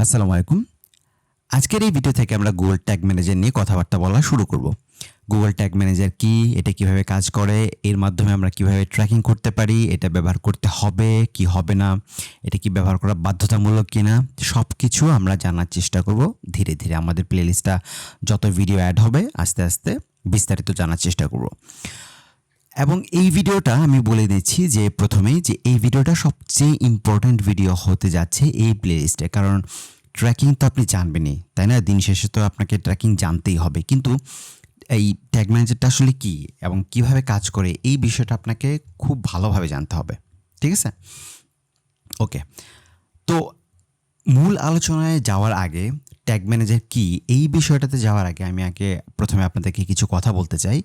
আসসালামু আলাইকুম। আজকের এই ভিডিও থেকে আমরা গুগল ট্যাগ ম্যানেজার নিয়ে কথাবার্তা বলা শুরু করব। গুগল ট্যাগ ম্যানেজার কি? এটা কিভাবে কাজ করে? এর মাধ্যমে আমরা কিভাবে ট্র্যাকিং করতে পারি? এটা ব্যবহার করতে হবে কি হবে না? এটা কি ব্যবহার করা বাধ্যতামূলক কিনা? সবকিছু আমরা জানার চেষ্টা করব ধীরে, ধীরে। আমাদের প্লেলিস্টটা যত ভিডিও অ্যাড হবে আস্তে, আস্তে বিস্তারিত জানার চেষ্টা করব। এবং এই ভিডিওটা আমি বলে দিচ্ছি যে প্রথমেই যে এই ভিডিওটা সবচেয়ে ইম্পর্ট্যান্ট ভিডিও হতে যাচ্ছে এই প্লেলিস্টে। কারণ ট্র্যাকিং তো আপনি জানবেনই, তাই না? দিন শেষে তো আপনাকে ট্র্যাকিং জানতেই হবে। কিন্তু এই ট্যাগ ম্যানেজারটা আসলে কি এবং কিভাবে কাজ করে এই বিষয়টা আপনাকে খুব ভালোভাবে জানতে হবে। ঠিক আছে? ওকে। তো মূল আলোচনায় যাওয়ার আগে ট্যাগ ম্যানেজার কি এই বিষয়টাতে যাওয়ার আগে আমি প্রথমে আপনাদেরকে কিছু কথা বলতে চাই।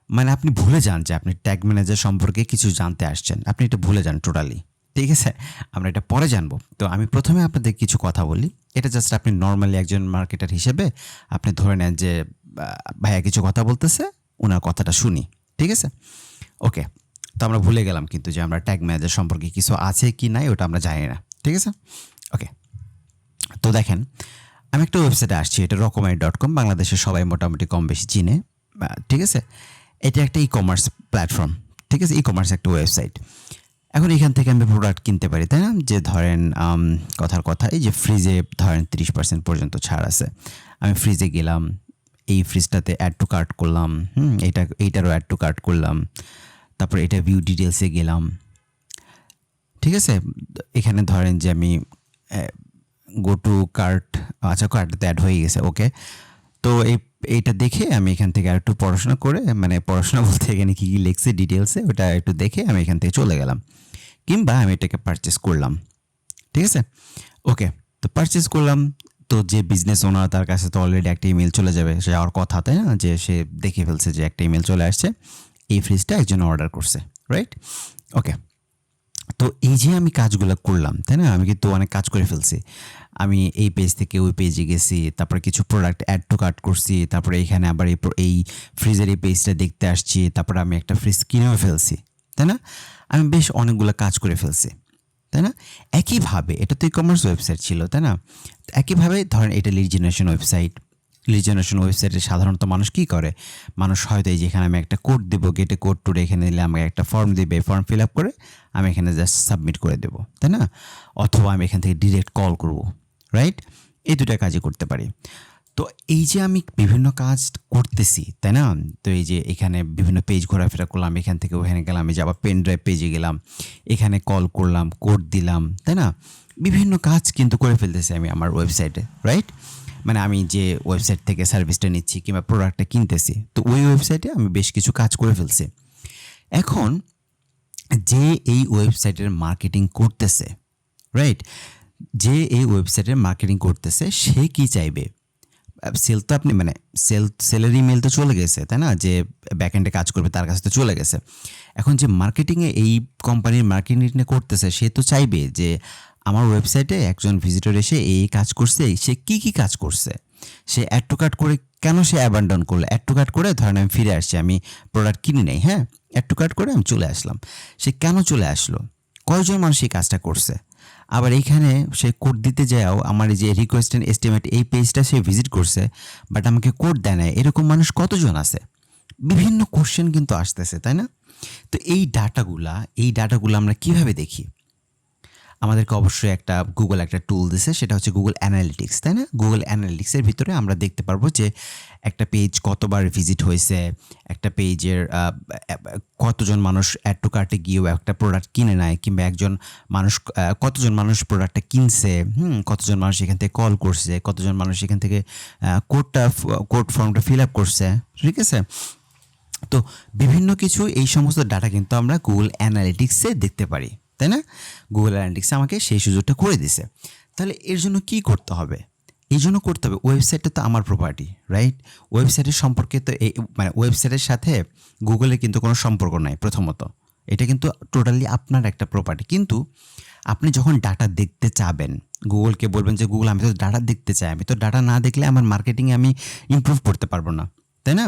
মানে আপনি ভুলে যান যে আপনি ট্যাগ ম্যানেজার সম্পর্কে কিছু জানতে আসছেন। আপনি এটা ভুলে যান টোটালি। ঠিক আছে? আমরা এটা পরে জানবো। তো আমি প্রথমে আপনাদের কিছু কথা বলি। এটা জাস্ট আপনি নরমালি একজন মার্কেটার হিসেবে আপনি ধরে নেন যে ভাইয়া কিছু কথা বলতেছে, উনার কথাটা শুনি। ঠিক আছে? ওকে। তো আমরা ভুলে গেলাম কিন্তু যে আমরা ট্যাগ ম্যানেজার সম্পর্কে কিছু আছে কি নাই ওটা আমরা জানি না। ঠিক আছে? ওকে। তো দেখেন, আমি একটা ওয়েবসাইটে আসছি। এটা রকমারি.com, বাংলাদেশের সবাই মোটামুটি কম বেশি চিনে। ঠিক আছে? এটা একটা ই-কমার্স প্ল্যাটফর্ম। ঠিক আছে? ই-কমার্স একটা ওয়েবসাইট। এখন এখান থেকে আমি প্রোডাক্ট কিনতে পারি, তাই না? যে ধরেন কথার কথা এই যে ফ্রিজে ধরেন 30% পর্যন্ত ছাড় আছে। আমি ফ্রিজে গেলাম, এই ফ্রিজটাতে অ্যাড টু কার্ট করলাম, এইটারও অ্যাড টু কার্ট করলাম। তারপর এটা ভিউ ডিটেলসে গেলাম। ঠিক আছে? এখানে ধরেন যে আমি গো টু কার্ট, আচ্ছা কার্টতে অ্যাড হয়ে গেছে। ওকে। তো এইটা দেখে আমি এখান থেকে আর একটু পড়াশোনা করে, মানে পড়াশোনা বলতে এখানে কী কী লিখছে ডিটেলসে ওটা একটু দেখে আমি এখান থেকে চলে গেলাম, কিংবা আমি এটাকে পারচেস করলাম। ঠিক আছে? ওকে। তো পারচেস করলাম। তো যে বিজনেস ওনার, তার কাছে তো অলরেডি একটা ইমেল চলে যাবে, সে যাওয়ার কথা, তাই না? যে সে দেখে ফেলছে যে একটা ইমেল চলে আসছে, এই ফ্রিজটা একজন অর্ডার করছে, রাইট? ওকে। তো এই যে আমি কাজগুলো করলাম, তাই না? আমি কিন্তু অনেক কাজ করে ফেলছি। আমি এই পেজ থেকে ওই পেজে গেছি, তারপরে কিছু প্রোডাক্ট অ্যাড টু কার্ট করছি, তারপরে এখানে আবার এই ফ্রিজের এই পেজটা দেখতে আসছি, তারপরে আমি একটা ফ্রিজ কিনেও ফেলছি, তাই না? আমি বেশ অনেকগুলো কাজ করে ফেলছি, তাই না? একইভাবে এটা তো ই-কমার্স ওয়েবসাইট ছিল, তাই না? একইভাবে ধরেন এটা lead generation website. Lead generation ওয়েবসাইটে সাধারণত মানুষ কী করে? মানুষ হয়তো এই যেখানে আমি একটা কোড দেবো, গেটে কোড টুডে এখানে দিলে আমাকে একটা ফর্ম দিবে, ফর্ম ফিল আপ করে আমি এখানে জাস্ট সাবমিট করে দেবো, তাই না? অথবা আমি এখান থেকে ডিরেক্ট কল করব, রাইট? এই দুটা কাজই করতে পারি। তো এই যে আমি বিভিন্ন কাজ করতেছি, তাই না? তো এই যে এখানে বিভিন্ন পেজ ঘোরাফেরা করলাম, এখান থেকে ওখানে গেলাম, আমি যে আবার পেন ড্রাইভ পেজে গেলাম, এখানে কল করলাম, কোড দিলাম, তাই না? বিভিন্ন কাজ কিন্তু করে ফেলতেছি আমি আমার ওয়েবসাইটে, রাইট? মানে আমি যে ওয়েবসাইট থেকে সার্ভিসটা নিচ্ছি কিংবা প্রোডাক্টটা কিনতেছি, তো ওই ওয়েবসাইটে আমি বেশ কিছু কাজ করে ফেলছি। এখন যে এই ওয়েবসাইটের মার্কেটিং করতেছে, রাইট? যে এই ওয়েবসাইটের মার্কেটিং করতেছে সে কি চাইবে? সেল তো আপনি মানে সেলের ইমেল তো চলে গেছে, তাই না? যে ব্যাকএন্ডে কাজ করবে তার কাছে তো চলে গেছে। এখন যে মার্কেটিংয়ে এই কোম্পানির মার্কেটিংটা করতেছে সে তো চাইবে যে আমার ওয়েবসাইটে একজন ভিজিটর এসে এই কাজ করছে, সে কি কি কাজ করছে, সে অ্যাড টু কার্ট করে কেন সে অ্যাবান্ডন করলো, অ্যাড টু কার্ট করে ধরেন আমি ফিরে আসছি, আমি প্রোডাক্ট কিনি নাই, হ্যাঁ, অ্যাড টু কার্ট করে আমি চলে আসলাম, সে কেন চলে আসলো, কয়জন মানুষ এই কাজটা করছে। আবার এইখানে সে কোড দিতে যাও, আমার এই যে রিকোয়েস্ট অ্যান্ড এস্টিমেট এই পেজটা সে ভিজিট করছে বাট আমাকে কোড দেয় না, এরকম মানুষ কতজন আছে? বিভিন্ন কোশ্চেন কিন্তু আসতেছে, তাই না? তো এই ডাটাগুলো আমরা কিভাবে দেখি? আমাদেরকে অবশ্যই গুগল একটা টুল দিছে, সেটা হচ্ছে গুগল অ্যানালিটিক্স, তাই না? গুগল অ্যানালিটিক্সের ভিতরে আমরা দেখতে পারবো যে একটা পেজ কতবার ভিজিট হয়েছে, একটা পেজের কতজন মানুষ অ্যাড টু কার্টে গিয়েও একটা প্রোডাক্ট কিনে নেয়, কিংবা কতজন মানুষ প্রোডাক্টটা কিনছে, কতজন মানুষ এখান থেকে কল করছে, কতজন মানুষ এখান থেকে কোড ফর্মটা ফিল আপ করছে, ঠিক আছে? তো বিভিন্ন কিছু এই সমস্ত ডাটা কিন্তু আমরা গুগল অ্যানালিটিক্সে দেখতে পারি, তাই না? গুগল অ্যানালিটিক্স আমাকে সেই সুযোগটা করে দিছে। তাহলে এর জন্য কি করতে হবে? এই জন্য করতে হবে, ওয়েবসাইটটা তো আমার প্রপার্টি, রাইট? ওয়েবসাইটের সম্পর্কে তো মানে ওয়েবসাইটের সাথে গুগলের কিন্তু কোনো সম্পর্ক নাই প্রথমত। এটা কিন্তু টোটালি আপনার একটা প্রপার্টি। কিন্তু আপনি যখন ডাটা দেখতে চাবেন, গুগলকে বলবেন যে গুগল আমি তো ডাটা দেখতে চাই, আমি তো ডাটা না দেখলে আমার মার্কেটিংয়ে আমি ইমপ্রুভ করতে পারবো না, তাই না?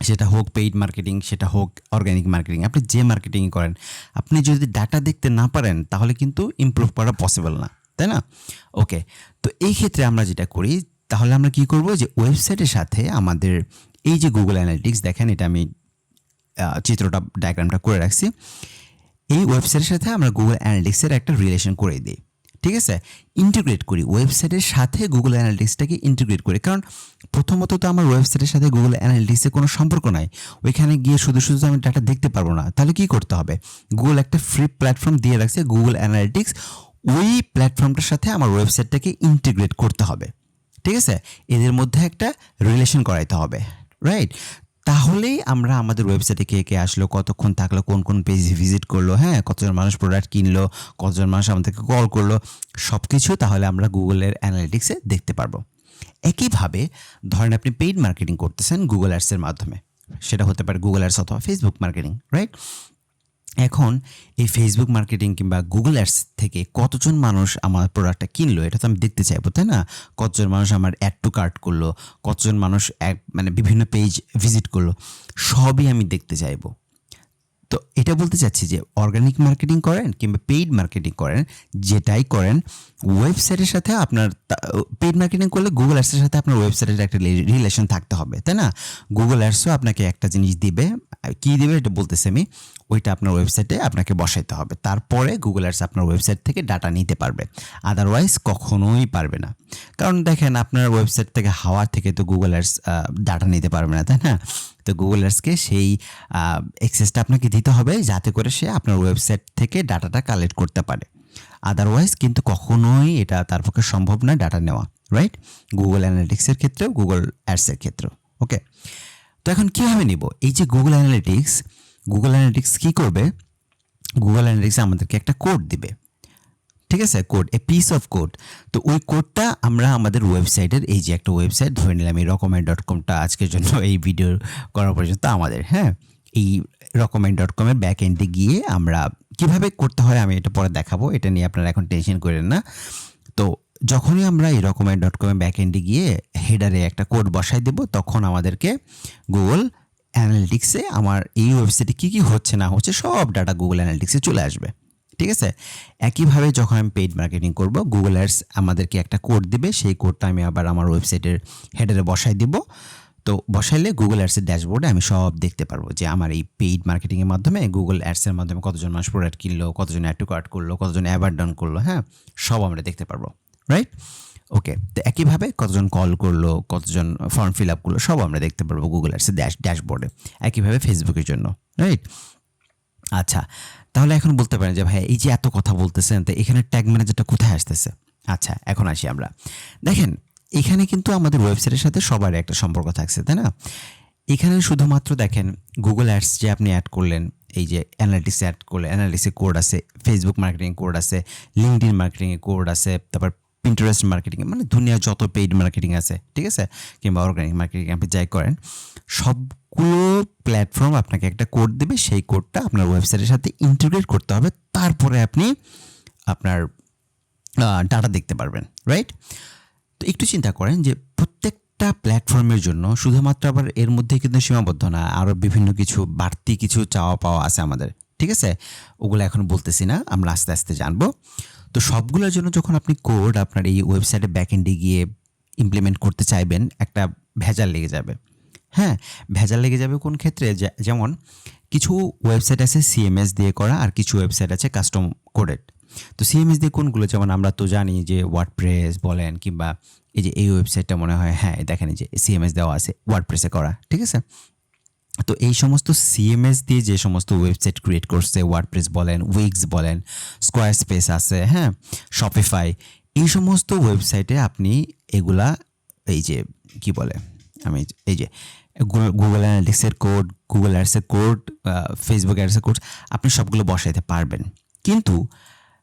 সেটা হোক পেইড মার্কেটিং, সেটা হোক অর্গানিক মার্কেটিং, আপনি যে মার্কেটিং করেন, আপনি যদি ডাটা দেখতে না পারেন তাহলে কিন্তু ইমপ্রুভ করা পসিবল না, তাই না? ওকে, তো এই ক্ষেত্রে আমরা যেটা করি, তাহলে আমরা কি করব, যে ওয়েবসাইটের সাথে আমাদের এই যে গুগল অ্যানালিটিক্স, দেখেন এটা আমি চিত্রটা ডায়াগ্রামটা করে রাখছি। এই ওয়েবসাইটের সাথে আমরা গুগল অ্যানালিটিক্সের একটা রিলেশন করে দিই, ঠিক আছে? ইন্টিগ্রেট করি, ওয়েবসাইটের সাথে গুগল অ্যানালিটিক্সটাকে ইন্টিগ্রেট করি। কারণ প্রথমত তো আমার ওয়েবসাইটের সাথে গুগল অ্যানালিটিক্সের কোনো সম্পর্ক নাই, ওইখানে গিয়ে শুধু শুধু আমি ডাটা দেখতে পারবো না। তাহলে কি করতে হবে, গুগল একটা ফ্রি প্ল্যাটফর্ম দিয়ে রাখছে গুগল অ্যানালিটিক্স, ওই প্ল্যাটফর্মটার সাথে আমার ওয়েবসাইটটাকে ইন্টিগ্রেট করতে হবে, ঠিক আছে? এদের মধ্যে একটা রিলেশন করাইতে হবে, রাইট? তাহলেই আমরা আমাদের ওয়েবসাইটে কে কে আসলো, কতক্ষণ থাকলো, কোন কোন পেজ ভিজিট করলো, হ্যাঁ, কতজন মানুষ প্রোডাক্ট কিনলো, কতজন মানুষ আমাদেরকে কল করলো, সব কিছু তাহলে আমরা গুগলের অ্যানালিটিক্সে দেখতে পারবো। একইভাবে ধরেন আপনি পেইড মার্কেটিং করতেছেন গুগল অ্যাডসের মাধ্যমে, সেটা হতে পারে গুগল অ্যাডস অথবা ফেসবুক মার্কেটিং, রাইট? এখন এই ফেসবুক মার্কেটিং কিংবা গুগল অ্যাডস থেকে কতজন মানুষ আমার প্রোডাক্টটা কিনলো, এটা তো আমি দেখতে চাইবো, তাই না? কতজন মানুষ আমার অ্যাড টু কার্ট করলো, কতজন মানুষ মানে বিভিন্ন পেজ ভিজিট করলো, সবই আমি দেখতে চাইবো। তো এটা বলতে চাচ্ছি যে অর্গানিক মার্কেটিং করেন কিংবা পেইড মার্কেটিং করেন, যেটাই করেন, ওয়েবসাইটের সাথে আপনার পেইড মার্কেটিং করলে গুগল অ্যাডসের সাথে আপনার ওয়েবসাইটের একটা রিলেশন থাকতে হবে, তাই না? গুগল অ্যাডসও আপনাকে একটা জিনিস দিবে, কী দিবে এটা বলতেছি আমি, ওইটা আপনার ওয়েবসাইটে আপনাকে বসাইতে হবে, তারপরে গুগল অ্যাডস আপনার ওয়েবসাইট থেকে ডাটা নিতে পারবে, আদারওয়াইজ কখনোই পারবে না। কারণ দেখেন, আপনার ওয়েবসাইট থেকে হাওয়া থেকে তো গুগল অ্যাডস ডাটা নিতে পারবে না, তাই না? তো গুগল অ্যাডসকে সেই অ্যাক্সেসটা আপনাকে দিতে হবে, যাতে করে সে আপনার ওয়েবসাইট থেকে ডাটাটা কালেক্ট করতে পারে, আদারওয়াইজ কিন্তু কখনোই এটা তার পক্ষে সম্ভব না ডাটা নেওয়া, রাইট? গুগল অ্যানালিটিক্সের ক্ষেত্রেও, গুগল অ্যাডসের ক্ষেত্রেও। ওকে, তো এখন কীভাবে নিব এই যে গুগল অ্যানালিটিক্স কী করবে, গুগল অ্যানালিটিক্স আমাদেরকে একটা কোড দিবে, ঠিক আছে? Code, a piece of code. তো ওই কোডটা আমরা আমাদের ওয়েবসাইটের, এই যে একটা ওয়েবসাইট ধরে নিলাম, এই recommend.com-টা আজকের জন্য এই ভিডিও করা পর্যন্ত আমাদের, হ্যাঁ, এই recommend.com-এর ব্যাক এন্ডে গিয়ে আমরা কিভাবে করতে হয় আমি এটা পরে দেখাবো, এটা নিয়ে আপনারা এখন টেনশন করেন না। তো যখনই আমরা এই recommend.com-এর ব্যাক এন্ডে গিয়ে হেডারে একটা কোড বসাই দেব, তখন আমাদেরকে গুগল অ্যানালিটিক্সে আমার এই ওয়েবসাইটে কী কী হচ্ছে না হচ্ছে সব ডাটা গুগল অ্যানালিটিক্সে চলে আসবে, ঠিক আছে? একইভাবে যখন আমি পেইড মার্কেটিং করব, গুগল অ্যাডস আমাদেরকে একটা কোড দিবে, সেই কোডটা আমি আবার আমার ওয়েবসাইটের হেডারে বসাই দিব। তো বসাইলে গুগল অ্যাডসের ড্যাশবোর্ডে আমি সব দেখতে পারবো যে আমার এই পেইড মার্কেটিংয়ের মাধ্যমে, গুগল অ্যাডসের মাধ্যমে কতজন মানুষ প্রোডাক্ট কিনলো, কতজন অ্যাড টু কার্ট করলো, কতজন অ্যাবার্ড ডান করলো, হ্যাঁ, সব আমরা দেখতে পারবো, রাইট? ওকে, তো একইভাবে কতজন কল করলো, কতজন ফর্ম ফিল আপ করলো, সব আমরা দেখতে পারবো গুগল অ্যাডসের ড্যাশবোর্ডে। একইভাবে ফেসবুকের জন্য, রাইট? আচ্ছা, তাহলে এখন বলতে পারেন যে ভাই এই যে এত কথা বলতেছেন, তো এখানে ট্যাগ ম্যানেজারটা কোথায় আসতেছে? আচ্ছা, এখন আসি আমরা। দেখেন, এখানে কিন্তু আমাদের ওয়েবসাইটের সাথে সবার একটা সম্পর্ক থাকছে, তাই না? এখানে শুধুমাত্র দেখেন গুগল অ্যাডস যে আপনি অ্যাড করলেন, এই যে অ্যানালিটিক্স অ্যাড করলে অ্যানালিটিক্সে কোড আছে, ফেসবুক মার্কেটিং কোড আছে, লিঙ্কডইন মার্কেটিংয়ে কোড আছে, তারপর পিন্টারেস্ট মার্কেটিং, মানে দুনিয়া যত পেইড মার্কেটিং আছে, ঠিক আছে, কিংবা অর্গানিক মার্কেটিং আপনি যাই করেন, সবগুলো প্ল্যাটফর্ম আপনাকে একটা কোড দেবে, সেই কোডটা আপনার ওয়েবসাইটের সাথে ইন্টিগ্রেট করতে হবে, তারপরে আপনি আপনার ডাটা দেখতে পারবেন, রাইট? তো একটু চিন্তা করেন যে প্রত্যেকটা প্ল্যাটফর্মের জন্য শুধুমাত্র, আবার এর মধ্যে কিন্তু সীমাবদ্ধ না, আরও বিভিন্ন কিছু বাড়তি কিছু চাওয়া পাওয়া আছে আমাদের, ঠিক আছে? ওগুলো এখন বলতেছি না, আমরা আস্তে আস্তে জানবো। তো সবগুলোর জন্য যখন আপনি কোড আপনার এই ওয়েবসাইটে ব্যাকএন্ডে গিয়ে ইমপ্লিমেন্ট করতে চাইবেন, একটা ভেজাল লেগে যাবে, হ্যাঁ, ভেজাল লেগে যাবে কোন ক্ষেত্রে, যেমন কিছু ওয়েবসাইট আছে সিএমএস দিয়ে করা, আর কিছু ওয়েবসাইট আছে কাস্টম কোডেড। তো সিএমএস দিয়ে কোনগুলো, যেমন আমরা তো জানি যে ওয়ার্ডপ্রেস বলেন, কিংবা এই যে এই ওয়েবসাইটটা মনে হয়, হ্যাঁ দেখেন এই যে সিএমএস দেওয়া আছে, ওয়ার্ডপ্রেসে করা, ঠিক আছে? তো এই সমস্ত সিএমএস দিয়ে যে সমস্ত ওয়েবসাইট ক্রিয়েট করছে, ওয়ার্ডপ্রেস বলেন, উইক্স বলেন, স্কোয়ার স্পেস আছে, হ্যাঁ, শপিফাই, এই সমস্ত ওয়েবসাইটে আপনি এগুলা, এই যে কি বলে, আমি এই যে গুগল অ্যানালিটিক্সের কোড, গুগল অ্যাডসের কোড, ফেসবুক অ্যাডসের কোড, আপনি সবগুলো বসাইতে পারবেন। কিন্তু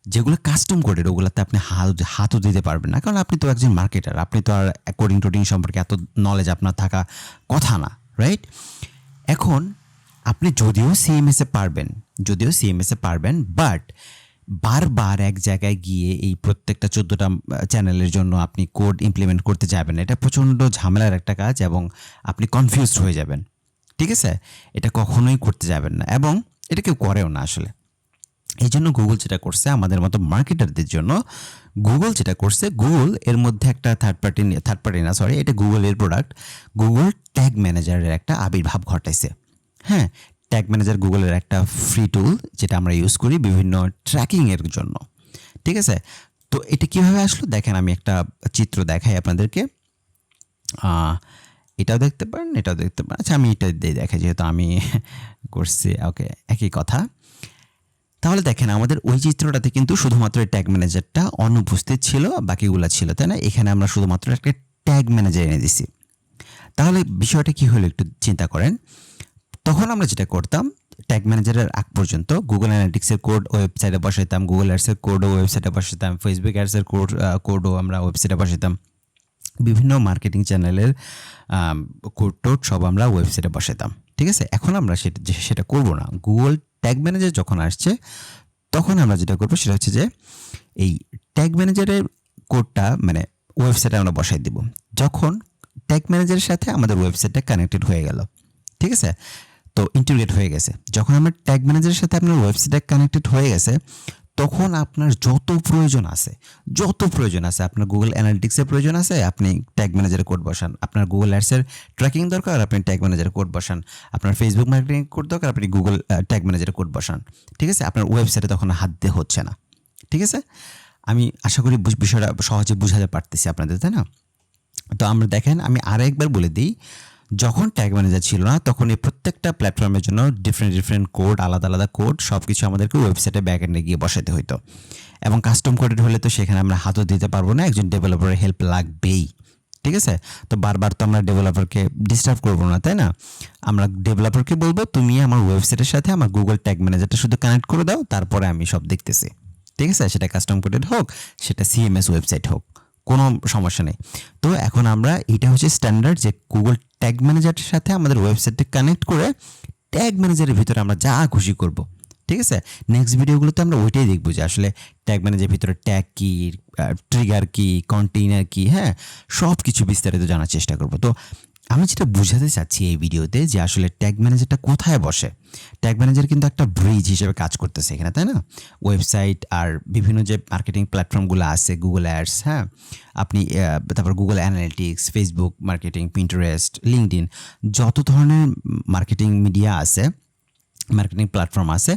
যেগুলো কাস্টম কোডেড, ওগুলোতে আপনি হাতও দিতে পারবেন না, কারণ আপনি তো একজন মার্কেটার, আপনি তো আর কোডিং টোডিং সম্পর্কে এত নলেজ আপনার থাকা কথা না, রাইট? এখন আপনি যদিও সিএমএসে পারবেন, বাট বারবার এক জায়গায় গিয়ে এই প্রত্যেকটা 14টা চ্যানেলের জন্য আপনি কোড ইমপ্লিমেন্ট করতে যাবেন, এটা প্রচণ্ড ঝামেলার একটা কাজ, এবং আপনি কনফিউজড হয়ে যাবেন, ঠিক আছে? এটা কখনোই করতে যাবেন না, এবং এটা কেউ করেও না আসলে। এই জন্য গুগল যেটা করছে আমাদের মতো মার্কেটারদের জন্য, গুগল যেটা করছে, গুগল এর মধ্যে একটা থার্ড পার্টি না সরি, এটা গুগলের প্রোডাক্ট, গুগল ট্যাগ ম্যানেজারের একটা আবির্ভাব ঘটাইছে। হ্যাঁ, ট্যাগ ম্যানেজার গুগলের একটা ফ্রি টুল যেটা আমরা ইউজ করি বিভিন্ন ট্র্যাকিংয়ের জন্য। ঠিক আছে, তো এটা কীভাবে আসলো দেখেন, আমি একটা চিত্র দেখাই আপনাদেরকে। এটাও দেখতে পারেন, এটাও দেখতে পারেন। আচ্ছা, আমি এটা দিয়ে দেখাই যেহেতু আমি করছি। ওকে, একই কথা। তাহলে দেখেন আমাদের ওই চিত্রটাতে কিন্তু শুধুমাত্র ট্যাগ ম্যানেজারটা অনুপস্থিত ছিল, বাকিগুলো ছিল, তাই না? এখানে আমরা শুধুমাত্র একটা ট্যাগ ম্যানেজার এনে দিছি। তাহলে বিষয়টা কি হলো একটু চিন্তা করেন। তখন আমরা যেটা করতাম, ট্যাগ ম্যানেজারের আগ পর্যন্ত গুগল অ্যানালিটিক্সের কোড ওয়েবসাইটে বসাইতাম, গুগল অ্যাডসের কোডও ওয়েবসাইটে বসাইতাম, ফেসবুক অ্যাডসের কোডও আমরা ওয়েবসাইটে বসাইতাম, বিভিন্ন মার্কেটিং চ্যানেলের কোড টোড সব আমরা ওয়েবসাইটে বসাইতাম। ঠিক আছে, এখন আমরা সেটা করব না। গুগল ট্যাগ ম্যানেজার যখন আসছে তখন আমরা যেটা করবো সেটা হচ্ছে যে এই ট্যাগ ম্যানেজারের কোডটা মানে ওয়েবসাইটে আমরা বসাই দিব। যখন ট্যাগ ম্যানেজারের সাথে আমাদের ওয়েবসাইটটা কানেক্টেড হয়ে গেল, ঠিক আছে, তো ইন্টিগ্রেট হয়ে গেছে। যখন আমার ট্যাগ ম্যানেজারের সাথে আপনার ওয়েবসাইটটা কানেক্টেড হয়ে গেছে, তখন আপনার যত প্রয়োজন আছে, আপনার গুগল অ্যানালিটিক্সের প্রয়োজন আছে, আপনি ট্যাগ ম্যানেজারে কোড বসান। আপনার গুগল অ্যাডসের ট্র্যাকিং দরকার, আপনি ট্যাগ ম্যানেজারে কোড বসান। আপনার ফেসবুক মার্কেটিং কোড দরকার, আপনি গুগল ট্যাগ ম্যানেজারে কোড বসান। ঠিক আছে, আপনার ওয়েবসাইটে তখন হাত দিয়ে হচ্ছে না। ঠিক আছে, আমি আশা করি বিষয়টা সহজে বোঝাতে পারতেছি আপনাদের, তাই না? তো আমরা দেখেন, আমি আরেকবার বলে দিই, যখন ট্যাগ ম্যানেজার ছিল না তখন এই প্রত্যেকটা প্ল্যাটফর্মের জন্য ডিফারেন্ট কোড, আলাদা কোড সব কিছু আমাদেরকে ওয়েবসাইটে ব্যাকএন্ডে গিয়ে বসাতে হতো। এবং কাস্টম কোডেড হলে তো সেখানে আমরা হাতও দিতে পারবো না, একজন ডেভেলপারের হেল্প লাগবেই। ঠিক আছে, তো বারবার তো আমরা ডেভেলপারকে ডিস্টার্ব করবো না, তাই না? আমরা ডেভেলপারকে বলবো তুমি আমার ওয়েবসাইটের সাথে আমার গুগল ট্যাগ ম্যানেজারটা শুধু কানেক্ট করে দাও, তারপরে আমি সব দেখতেছি। ঠিক আছে, সেটা কাস্টম কোডেড হোক, সেটা সিএমএস ওয়েবসাইট হোক, কোনো সমস্যা নেই। তো এখন আমরা এটা হচ্ছে স্ট্যান্ডার্ড যে গুগল ট্যাগ ম্যানেজারের সাথে আমাদের ওয়েবসাইটটা কানেক্ট করে ট্যাগ ম্যানেজারের ভিতরে আমরা যা খুশি করব। ঠিক আছে, নেক্সট ভিডিওগুলোতে আমরা ওইটাই দেখবো যে আসলে ট্যাগ ম্যানেজারের ভিতরে ট্যাগ কি, ট্রিগার কি, কন্টেইনার কি, হ্যাঁ, সব কিছু বিস্তারিত জানার চেষ্টা করব। তো আমি যেটা বোঝাতে চাচ্ছি এই ভিডিওতে যে আসলে ট্যাগ ম্যানেজারটা কোথায় বসে। ট্যাগ ম্যানেজার কিন্তু একটা ব্রিজ হিসেবে কাজ করতেছে এখানে, তাই না? ওয়েবসাইট আর বিভিন্ন যে মার্কেটিং প্ল্যাটফর্মগুলো আছে, গুগল অ্যাডস, হ্যাঁ, আপনি তারপর Google analytics, Facebook marketing, Pinterest, LinkedIn, যত ধরনের মার্কেটিং মিডিয়া আছে, মার্কেটিং প্ল্যাটফর্ম আছে,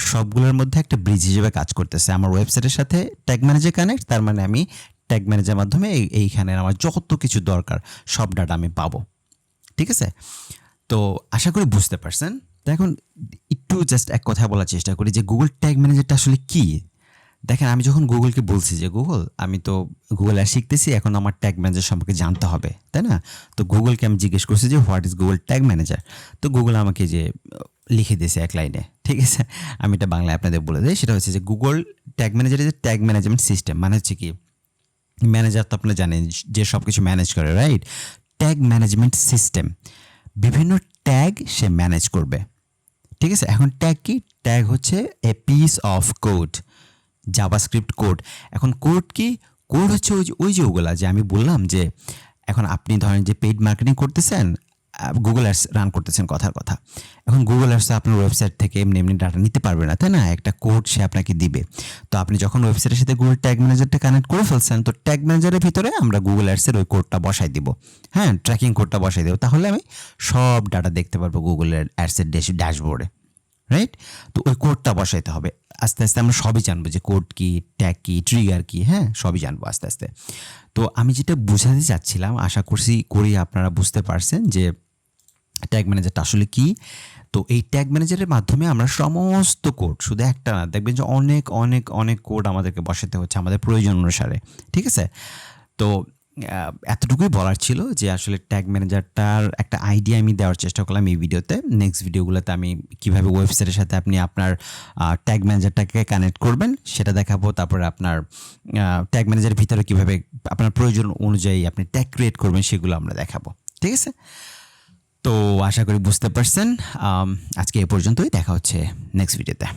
সবগুলোর মধ্যে একটা ব্রিজ হিসেবে কাজ করতেছে। আমার ওয়েবসাইটের সাথে ট্যাগ ম্যানেজার কানেক্ট, তার মানে আমি ট্যাগ ম্যানেজারের মাধ্যমে এইখানে আমার যত কিছু দরকার সব ডাটা আমি পাবো। ঠিক আছে, তো আশা করি বুঝতে পারছেন। তো এখন একটু জাস্ট এক কথা বলার চেষ্টা করি যে গুগল ট্যাগ ম্যানেজারটা আসলে কি। দেখেন, আমি যখন গুগলকে বলছি যে গুগল, আমি তো গুগল আর শিখতেছি, এখন আমার ট্যাগ ম্যানেজার সম্পর্কে জানতে হবে, তাই না? তো গুগলকে আমি জিজ্ঞেস করছি যে what is Google tag manager. তো গুগল আমাকে যে লিখে দিয়েছে এক লাইনে। ঠিক আছে, আমি এটা বাংলায় আপনাদের বলে দিই। সেটা হচ্ছে যে Google tag manager is tag management system. মানে হচ্ছে কি, ম্যানেজার তো আপনারা জানেন যে সব কিছু ম্যানেজ করে, রাইট? ট্যাগ ম্যানেজমেন্ট সিস্টেম, বিভিন্ন ট্যাগ সে ম্যানেজ করবে। ঠিক আছে, এখন ট্যাগ কি? ট্যাগ হচ্ছে a piece of code, JavaScript code. এখন কোড কি? কোড হচ্ছে ওই যে ওগুলা যে আমি বললাম যে এখন আপনি ধরেন যে পেইড মার্কেটিং করতেছেন, গুগল অ্যাডস রান করতেছেন, কথার কথা। এখন গুগল অ্যাডস আপনার ওয়েবসাইট থেকে এমনি ডাটা নিতে পারবে না, তাই না? একটা কোড সে আপনাকে দিবে। তো আপনি যখন ওয়েবসাইটের সাথে গুগল ট্যাগ ম্যানেজারটা কানেক্ট করে ফেলছেন, তো ট্যাগ ম্যানেজারের ভিতরে আমরা গুগল অ্যাডসের ওই কোডটা বসাই দিব, হ্যাঁ, ট্র্যাকিং কোডটা বসাই দেবো। তাহলে আমি সব ডাটা দেখতে পারবো গুগলের অ্যাডসের ড্যাশবোর্ডে, রাইট? তো ওই কোডটা বসাইতে হবে। আস্তে আস্তে আমরা সবই জানবো যে কোড কি, ট্যাগ কি, ট্রিগার কি, হ্যাঁ, সবই জানবো আস্তে আস্তে। তো আমি যেটা বোঝাতে চাচ্ছিলাম, আশা করি আপনারা বুঝতে পারছেন যে ট্যাগ ম্যানেজারটা আসলে কি। তো এই ট্যাগ ম্যানেজারের মাধ্যমে আমরা সমস্ত কোড, শুধু একটা না, দেখবেন যে অনেক অনেক অনেক কোড আমাদেরকে বসাতে হচ্ছে আমাদের প্রয়োজন অনুসারে। ঠিক আছে, তো এতটুকুই বলার ছিল যে আসলে ট্যাগ ম্যানেজারটার একটা আইডিয়া আমি দেওয়ার চেষ্টা করলাম এই ভিডিওতে। নেক্সট ভিডিওগুলোতে আমি কীভাবে ওয়েবসাইটের সাথে আপনি আপনার ট্যাগ ম্যানেজারটাকে কানেক্ট করবেন সেটা দেখাবো। তারপরে আপনার ট্যাগ ম্যানেজারের ভিতরে কীভাবে আপনার প্রয়োজন অনুযায়ী আপনি ট্যাগ ক্রিয়েট করবেন সেগুলো আমরা দেখাবো। ঠিক আছে, তো আশা করি বুঝতে পারছেন। আজকে এ পর্যন্তই, দেখা হচ্ছে নেক্সট ভিডিওতে।